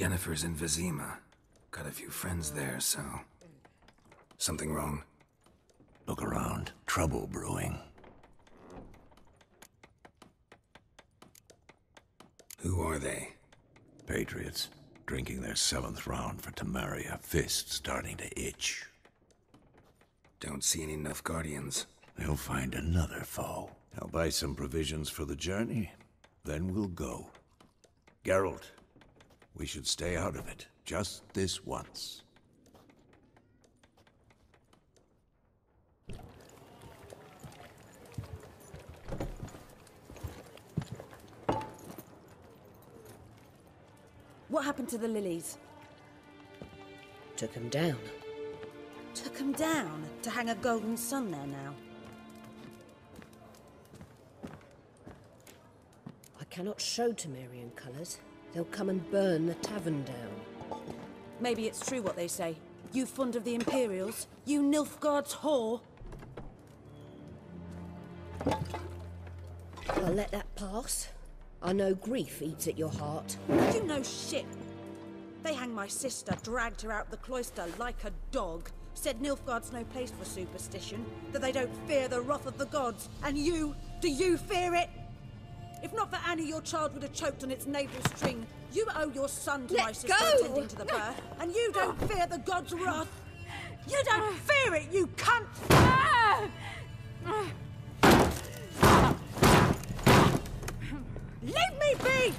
Yennefer's in Vizima. Got a few friends there, so... Something wrong? Look around. Trouble brewing. Who are they? Patriots. Drinking their 7th round for Temeria. Fists starting to itch. Don't see any Nilfgaardians. They'll find another foe. I'll buy some provisions for the journey. Then we'll go. Geralt, we should stay out of it. Just this once. What happened to the lilies? Took them down. Took them down to hang a golden sun there now. I cannot show Temerian colours. They'll come and burn the tavern down. Maybe it's true what they say. You fond of the Imperials? You Nilfgaard's whore? I'll let that pass. I know grief eats at your heart. You know shit. They hanged my sister, dragged her out the cloister like a dog. Said Nilfgaard's no place for superstition, that they don't fear the wrath of the gods. And you, do you fear it? If not for Annie, your child would have choked on its navel string. You owe your son to my sister attending to the birth, and you don't fear the gods' wrath. You don't fear it, you cunt! Leave me be!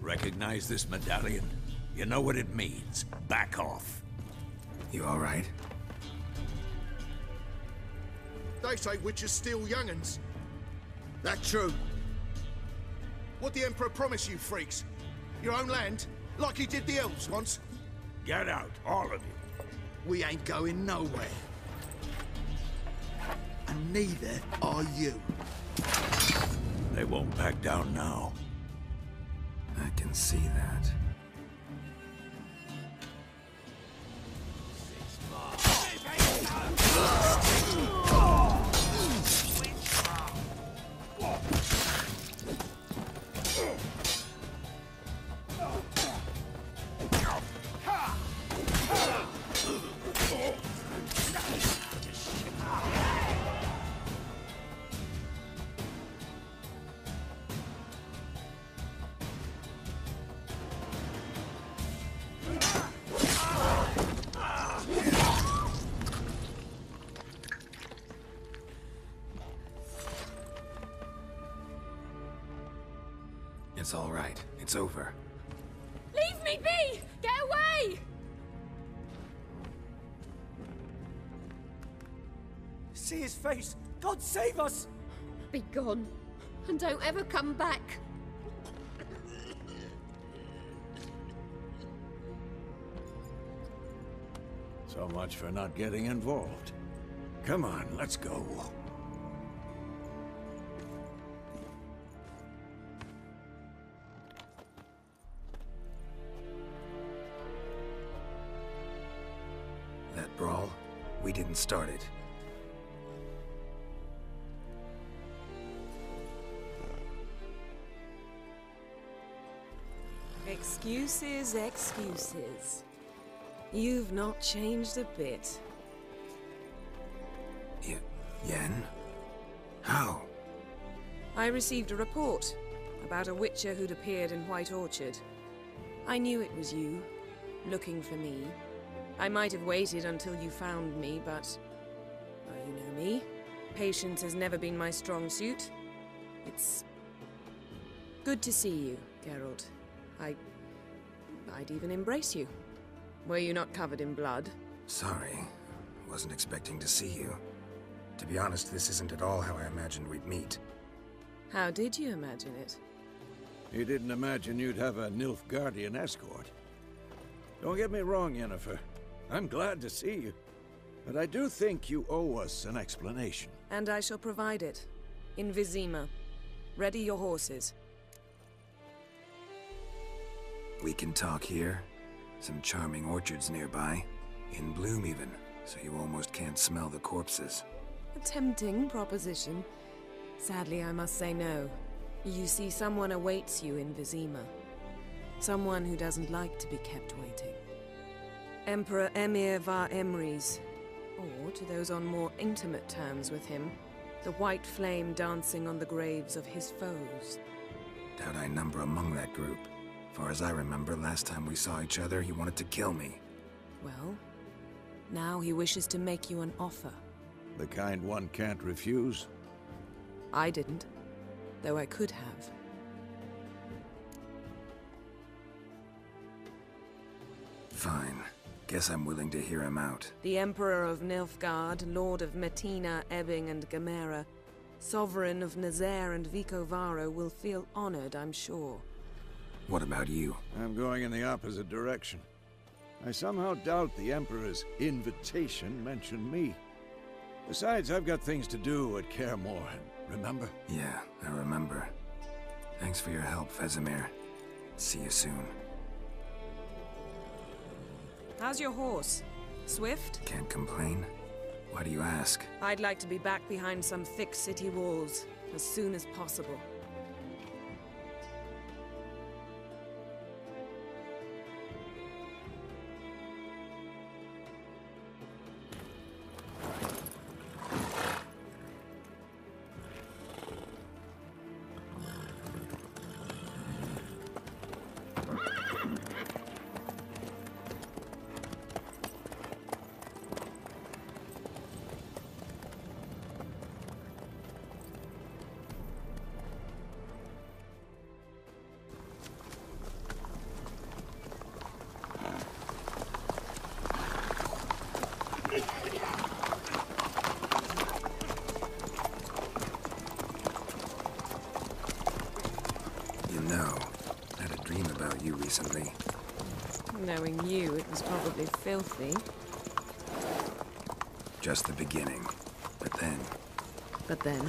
Recognize this medallion? You know what it means. Back off. You all right? They say witches steal young'uns. That true? What the Emperor promised you freaks? Your own land? Like he did the elves once? Get out, all of you. We ain't going nowhere. And neither are you. They won't back down now. I can see that. It's all right. It's over. Leave me be! Get away! See his face! God save us! Be gone, and don't ever come back. So much for not getting involved. Come on, let's go. That brawl, we didn't start it. Excuses, excuses. You've not changed a bit. Yen? How? I received a report about a witcher who'd appeared in White Orchard. I knew it was you, looking for me. I might have waited until you found me, but... well, you know me. Patience has never been my strong suit. It's... good to see you, Geralt. I'd even embrace you. Were you not covered in blood? Sorry. Wasn't expecting to see you. To be honest, this isn't at all how I imagined we'd meet. How did you imagine it? You didn't imagine you'd have a Nilfgaardian escort. Don't get me wrong, Yennefer. I'm glad to see you. But I do think you owe us an explanation. And I shall provide it. In Vizima. Ready your horses. We can talk here. Some charming orchards nearby. In bloom even, so you almost can't smell the corpses. A tempting proposition. Sadly, I must say no. You see, someone awaits you in Vizima. Someone who doesn't like to be kept waiting. Emperor Emir var Emrys, or to those on more intimate terms with him, the white flame dancing on the graves of his foes. Doubt I number among that group. Far as I remember, last time we saw each other, he wanted to kill me. Well, now he wishes to make you an offer. The kind one can't refuse? I didn't, though I could have. Fine. Guess I'm willing to hear him out. The Emperor of Nilfgaard, Lord of Metina, Ebbing and Gamera, Sovereign of Nazaire and Vicovaro will feel honored, I'm sure. What about you? I'm going in the opposite direction. I somehow doubt the Emperor's invitation mentioned me. Besides, I've got things to do at Kaer Morhen, remember? Yeah, I remember. Thanks for your help, Vesemir. See you soon. How's your horse? Swift? Can't complain. Why do you ask? I'd like to be back behind some thick city walls as soon as possible. Recently. Knowing you, it was probably filthy. Just the beginning. But then... But then?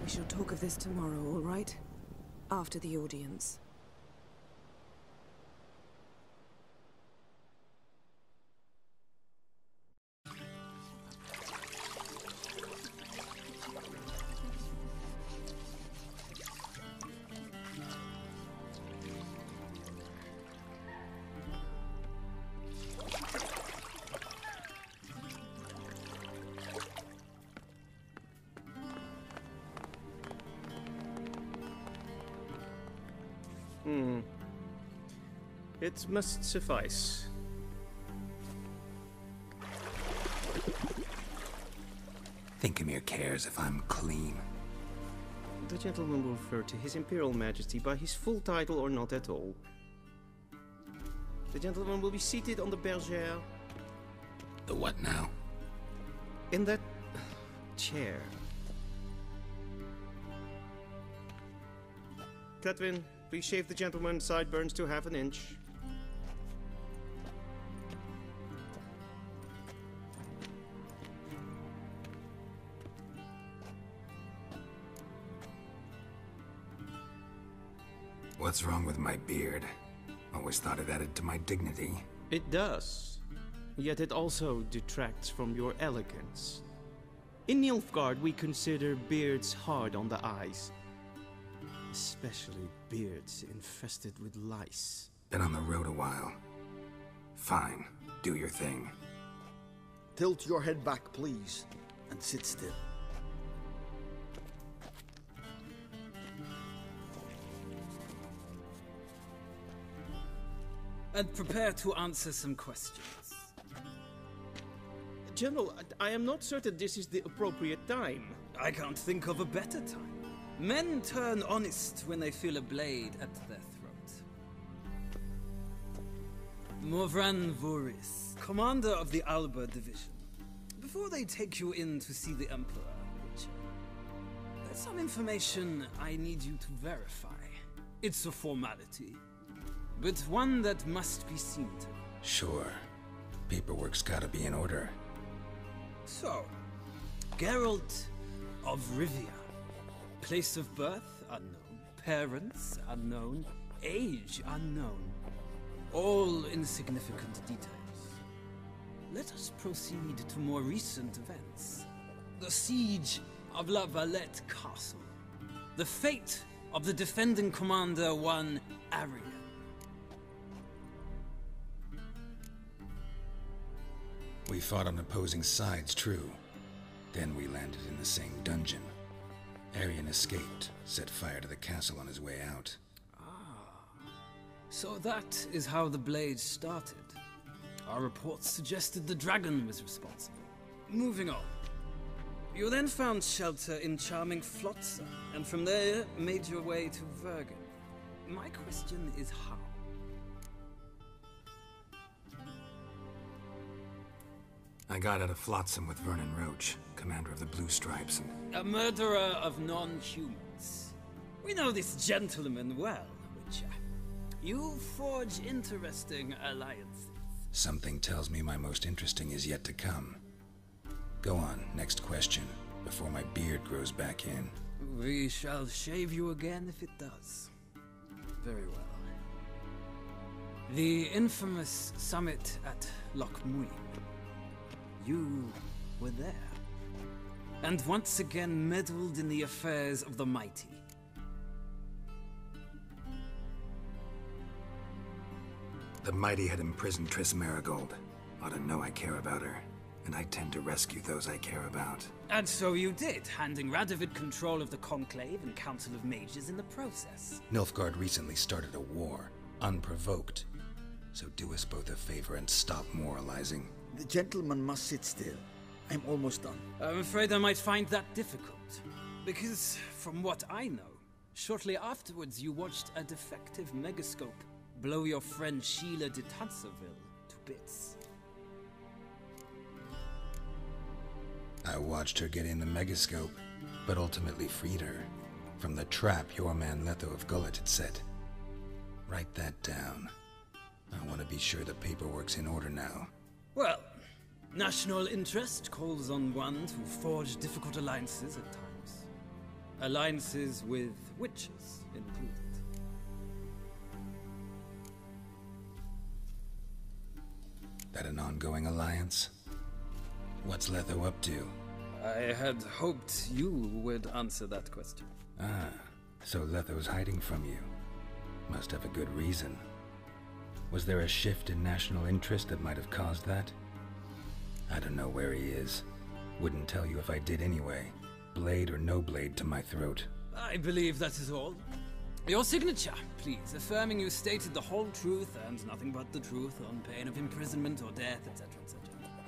We shall talk of this tomorrow, all right? After the audience. It must suffice. Think Emir cares if I'm clean? The gentleman will refer to His Imperial Majesty by his full title or not at all. The gentleman will be seated on the bergère. The what now? In that chair. Cletwin, please shave the gentleman's sideburns to half an inch. What's wrong with my beard? Always thought it added to my dignity. It does. Yet it also detracts from your elegance. In Nilfgaard, we consider beards hard on the eyes. Especially beards infested with lice. Been on the road a while. Fine. Do your thing. Tilt your head back, please, and sit still. And prepare to answer some questions. General, I am not certain this is the appropriate time. I can't think of a better time. Men turn honest when they feel a blade at their throat. Morvran Voris, commander of the Alba Division. Before they take you in to see the Emperor, Witcher, there's some information I need you to verify. It's a formality, but one that must be seen to. Sure. Paperwork's gotta be in order. So, Geralt of Rivia. Place of birth unknown. Parents unknown. Age unknown. All insignificant details. Let us proceed to more recent events. The siege of La Valette Castle. The fate of the defending commander, one Arian. We fought on opposing sides, true. Then we landed in the same dungeon. Arian escaped, set fire to the castle on his way out. So that is how the blade started. Our reports suggested the dragon was responsible. Moving on. You then found shelter in charming Flotsam, and from there made your way to Vergen. My question is how? I got out of Flotsam with Vernon Roach, commander of the Blue Stripes, and... A murderer of non-humans. We know this gentleman well, Witcher. You forge interesting alliances. Something tells me my most interesting is yet to come. Go on, next question, before my beard grows back in. We shall shave you again if it does. Very well. The infamous summit at Loch Muin. You were there. And once again meddled in the affairs of the mighty. The mighty had imprisoned Triss Marigold. Ought to know I care about her, and I tend to rescue those I care about. And so you did, handing Radovid control of the Conclave and Council of Mages in the process. Nilfgaard recently started a war, unprovoked. So do us both a favor and stop moralizing. The gentleman must sit still. I'm almost done. I'm afraid I might find that difficult. Because, from what I know, shortly afterwards you watched a defective megascope blow your friend Sheila de Tanserville to bits. I watched her get in the megascope, but ultimately freed her from the trap your man Letho of Gullet had set. Write that down. I want to be sure the paperwork's in order now. Well, national interest calls on one to forge difficult alliances at times. Alliances with witches included. That an ongoing alliance? What's Letho up to? I had hoped you would answer that question. Ah, so Letho's hiding from you. Must have a good reason. Was there a shift in national interest that might have caused that? I don't know where he is. Wouldn't tell you if I did anyway. Blade or no blade to my throat. I believe that is all. Your signature, please, affirming you stated the whole truth and nothing but the truth on pain of imprisonment or death, etc., etc.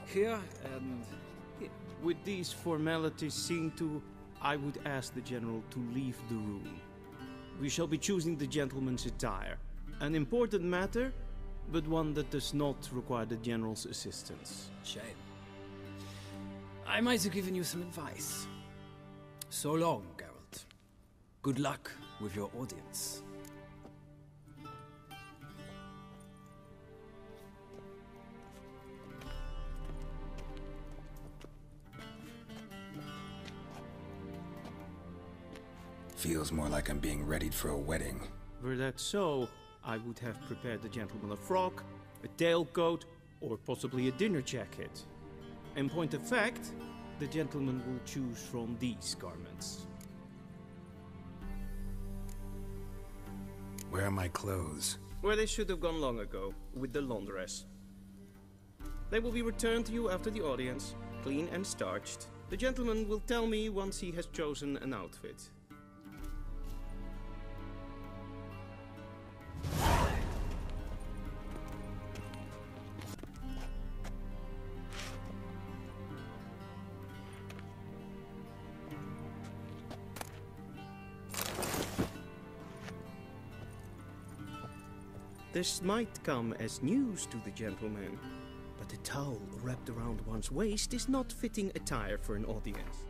Here and here. With these formalities seen to, I would ask the General to leave the room. We shall be choosing the gentleman's attire. An important matter, but one that does not require the General's assistance. Shame. I might have given you some advice. So long, Geralt. Good luck with your audience. Feels more like I'm being readied for a wedding. Were that so, I would have prepared the gentleman a frock, a tailcoat, or possibly a dinner jacket. In point of fact, the gentleman will choose from these garments. Where are my clothes? Where they should have gone long ago, with the laundress. They will be returned to you after the audience, clean and starched. The gentleman will tell me once he has chosen an outfit. This might come as news to the gentleman, but a towel wrapped around one's waist is not fitting attire for an audience.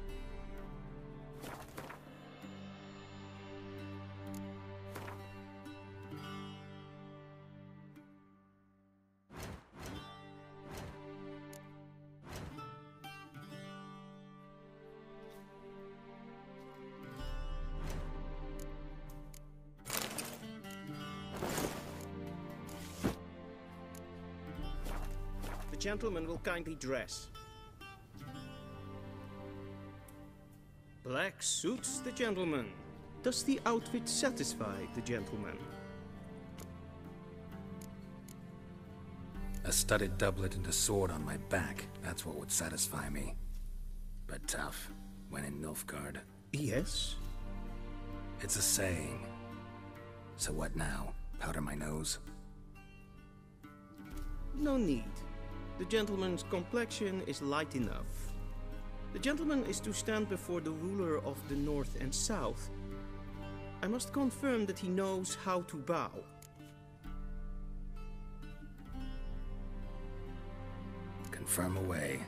The gentleman will kindly dress. Black suits the gentleman. Does the outfit satisfy the gentleman? A studded doublet and a sword on my back, that's what would satisfy me. But tough, when in Nilfgaard. Yes? It's a saying. So what now? Powder my nose? No need. The gentleman's complexion is light enough. The gentleman is to stand before the ruler of the North and South. I must confirm that he knows how to bow. Confirm away.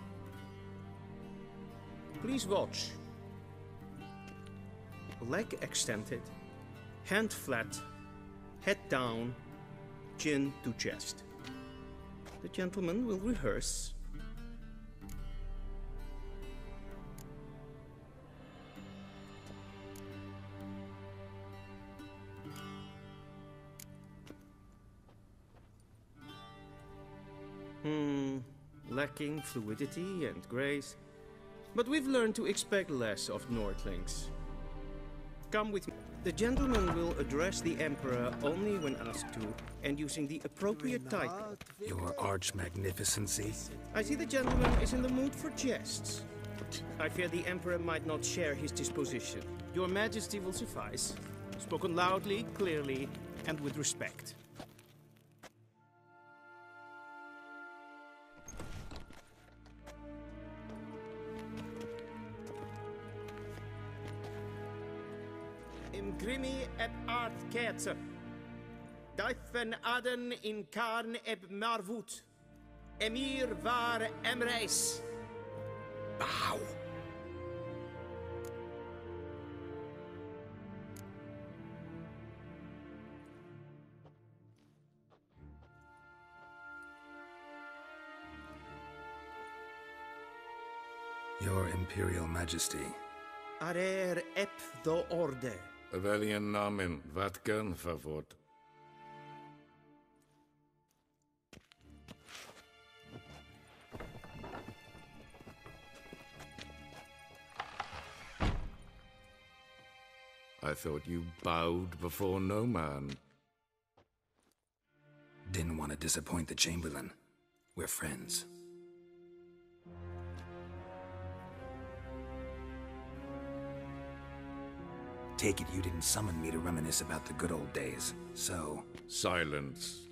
Please watch. Leg extended, hand flat, head down, chin to chest. The gentleman will rehearse. Lacking fluidity and grace. But we've learned to expect less of Nordlings. Come with me. The gentleman will address the Emperor only when asked to, and using the appropriate title. Your arch-magnificency? I see the gentleman is in the mood for jests. I fear the Emperor might not share his disposition. Your Majesty will suffice. Spoken loudly, clearly, and with respect. Grimi eb art kerzer. Duifen aden in karn eb marvoet. Emir var emreis. Bow. Your Imperial Majesty. Arer eb do orde. Weljen namen, wat kan favort? I thought you bowed before no man. Didn't want to disappoint the Chamberlain. We're friends. Take it you didn't summon me to reminisce about the good old days, so... Silence.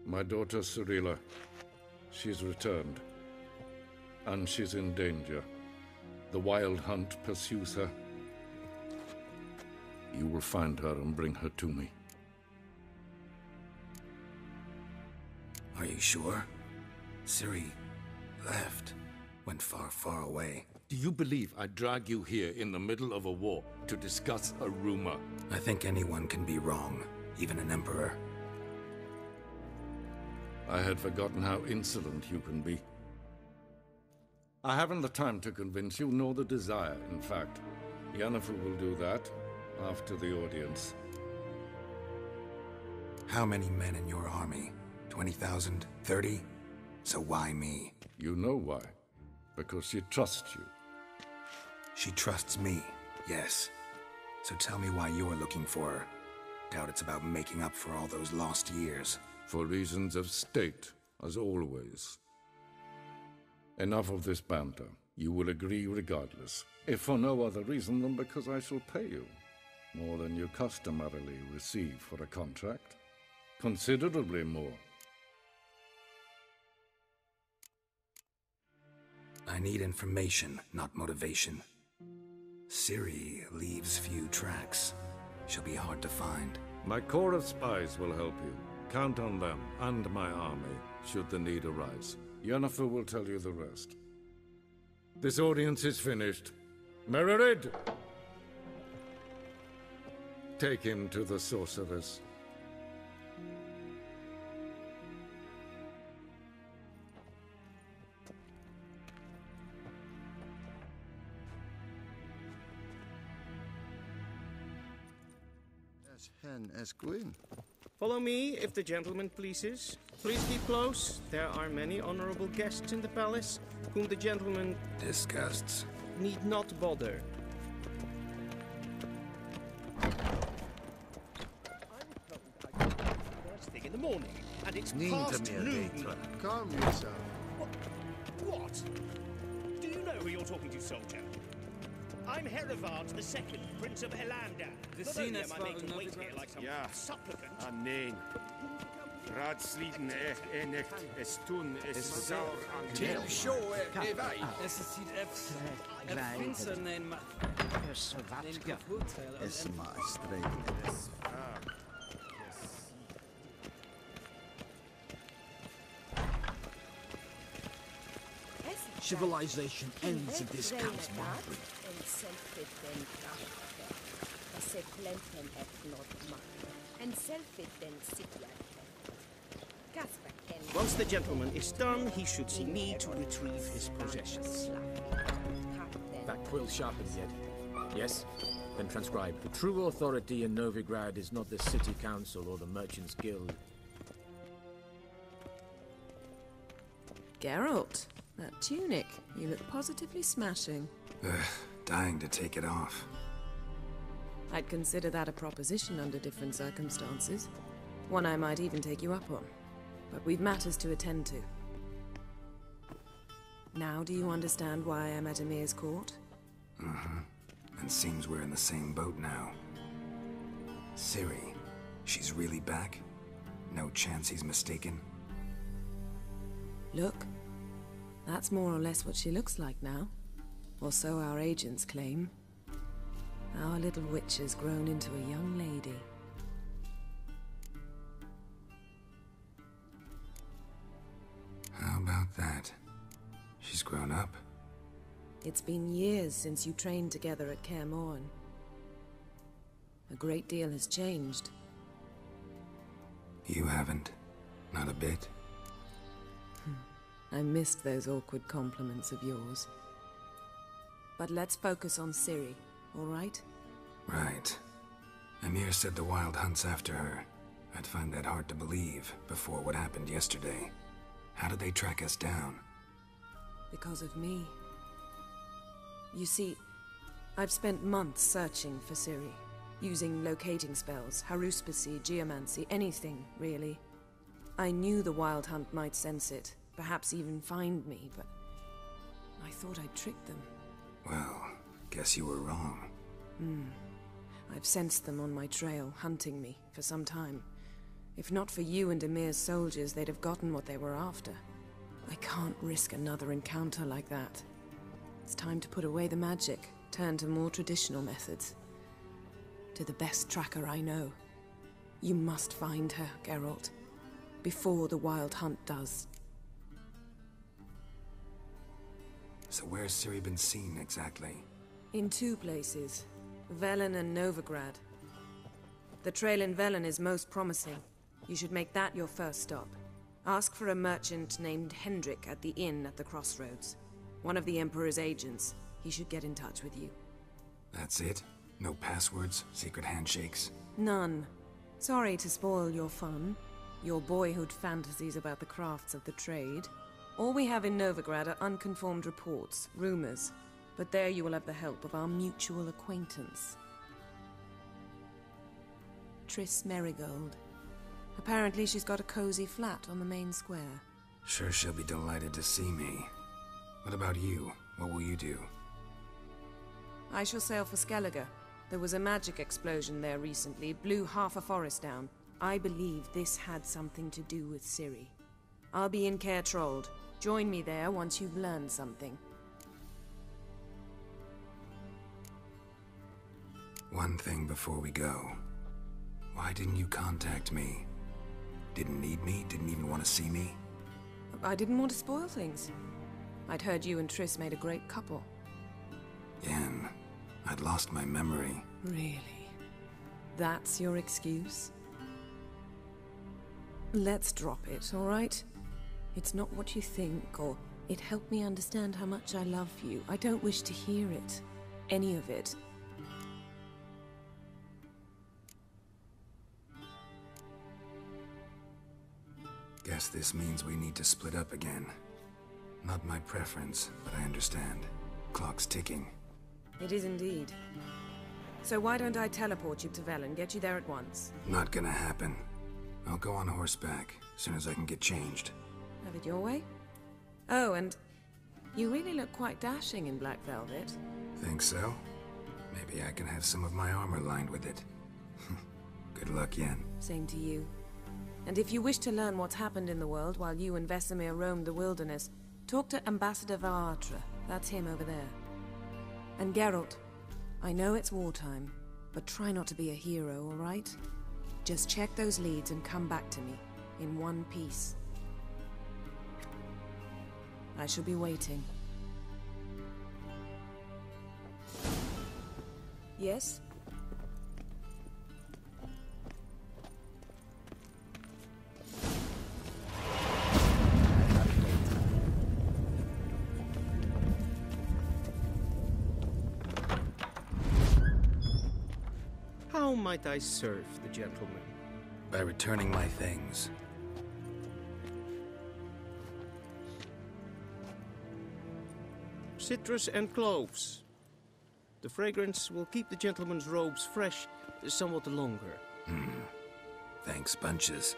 My daughter Cyrilla, she's returned. And she's in danger. The Wild Hunt pursues her. You will find her and bring her to me. Are you sure? Ciri left. Went far, far away. Do you believe I'd drag you here in the middle of a war to discuss a rumor? I think anyone can be wrong, even an emperor. I had forgotten how insolent you can be. I haven't the time to convince you, nor the desire, in fact. Yennefer will do that after the audience. How many men in your army? 20,000? 30? So why me? You know why. Because she trusts you. She trusts me, yes. So tell me why you're looking for her. Doubt it's about making up for all those lost years. For reasons of state. as always. Enough of this banter. You will agree regardless, if for no other reason than because I shall pay you. More than you customarily receive for a contract. Considerably more. I need information, not motivation. Ciri leaves few tracks. She'll be hard to find. My corps of spies will help you. Count on them, and my army, should the need arise. Yennefer will tell you the rest. This audience is finished. Mererid! Take him to the sorceress. As hen as Gwyn. Follow me, if the gentleman pleases. Please keep close. There are many honorable guests in the palace, whom the gentleman disgusts. Need not bother. First thing in the morning, and it's past noon. Calm yourself. What? Do you know who you're talking to, soldier? I'm Herivard II, Prince of Elander. Not only am I made to wait here like some supplicant. Nein. Ratsliden echt es tun es sauer an Til sjå er vei. Prinsen en Es maestreite. Civilization ends if this counts monthly. Once the gentleman is done, he should see me to retrieve his possessions. That quill sharpened yet? Yes? Then transcribe. The true authority in Novigrad is not the City Council or the Merchants Guild. Geralt, that tunic. You look positively smashing. Dying to take it off. I'd consider that a proposition under different circumstances. One I might even take you up on. But we've matters to attend to. Now do you understand why I'm at Emir's court? Mm-hmm. And seems we're in the same boat now. Ciri, she's really back? No chance he's mistaken? Look, that's more or less what she looks like now. Or so our agents claim. Our little witch has grown into a young lady. How about that? She's grown up? It's been years since you trained together at Kaer Morhen. A great deal has changed. You haven't? Not a bit? I missed those awkward compliments of yours. But let's focus on Ciri, all right? Right. Emir said the Wild Hunt's after her. I'd find that hard to believe before what happened yesterday. How did they track us down? Because of me. You see, I've spent months searching for Ciri, using locating spells, haruspicy, geomancy, anything, really. I knew the Wild Hunt might sense it, perhaps even find me, but I thought I'd tricked them. Well, guess you were wrong. I've sensed them on my trail, hunting me, for some time. If not for you and Emir's soldiers, they'd have gotten what they were after. I can't risk another encounter like that. It's time to put away the magic, turn to more traditional methods. To the best tracker I know. You must find her, Geralt. Before the Wild Hunt does. So where's Ciri been seen, exactly? In two places. Velen and Novigrad. The trail in Velen is most promising. You should make that your first stop. Ask for a merchant named Hendrik at the inn at the crossroads. One of the Emperor's agents. He should get in touch with you. That's it? No passwords, secret handshakes? None. Sorry to spoil your fun. Your boyhood fantasies about the crafts of the trade. All we have in Novigrad are unconfirmed reports, rumors. But there you will have the help of our mutual acquaintance. Triss Merigold. Apparently she's got a cozy flat on the main square. Sure she'll be delighted to see me. What about you? What will you do? I shall sail for Skellige. There was a magic explosion there recently, blew half a forest down. I believe this had something to do with Ciri. I'll be in Caer Trold. Join me there once you've learned something. One thing before we go. Why didn't you contact me? Didn't need me? Didn't even want to see me? I didn't want to spoil things. I'd heard you and Triss made a great couple. Yen, I'd lost my memory. Really? That's your excuse? Let's drop it, all right? It's not what you think, or it helped me understand how much I love you. I don't wish to hear it. Any of it. Guess this means we need to split up again. Not my preference, but I understand. Clock's ticking. It is indeed. So why don't I teleport you to Velen, get you there at once? Not gonna happen. I'll go on horseback, as soon as I can get changed. Have it your way? Oh, and you really look quite dashing in black velvet. Think so? Maybe I can have some of my armor lined with it. Good luck, Yen. Same to you. And if you wish to learn what's happened in the world while you and Vesemir roamed the wilderness, talk to Ambassador Varatra. That's him over there. And Geralt, I know it's wartime, but try not to be a hero, all right? Just check those leads and come back to me, in one piece. I shall be waiting. Yes? How might I serve the gentleman? By returning my things. Citrus and cloves. The fragrance will keep the gentleman's robes fresh somewhat longer. Thanks, bunches.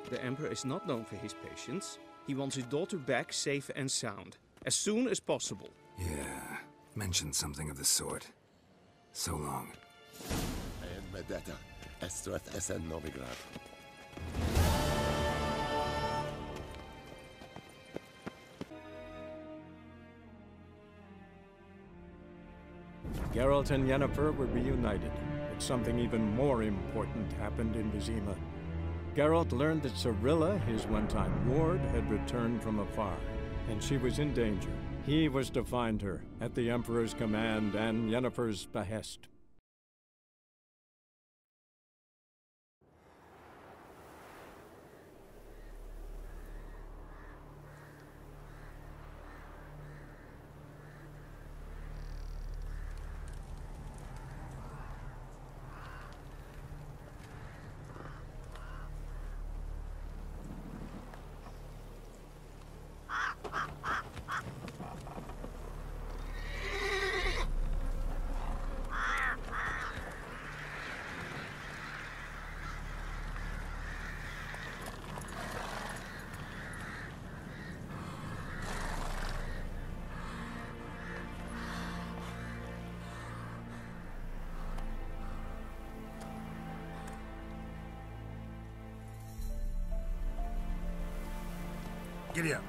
The Emperor is not known for his patience. He wants his daughter back safe and sound, as soon as possible. Yeah, mentioned something of the sort. So long. Vendetta, Estreth Essen Novigrad. Geralt and Yennefer were reunited, but something even more important happened in Vizima. Geralt learned that Cirilla, his one-time ward, had returned from afar, and she was in danger. He was to find her, at the Emperor's command and Yennefer's behest. Giddy up.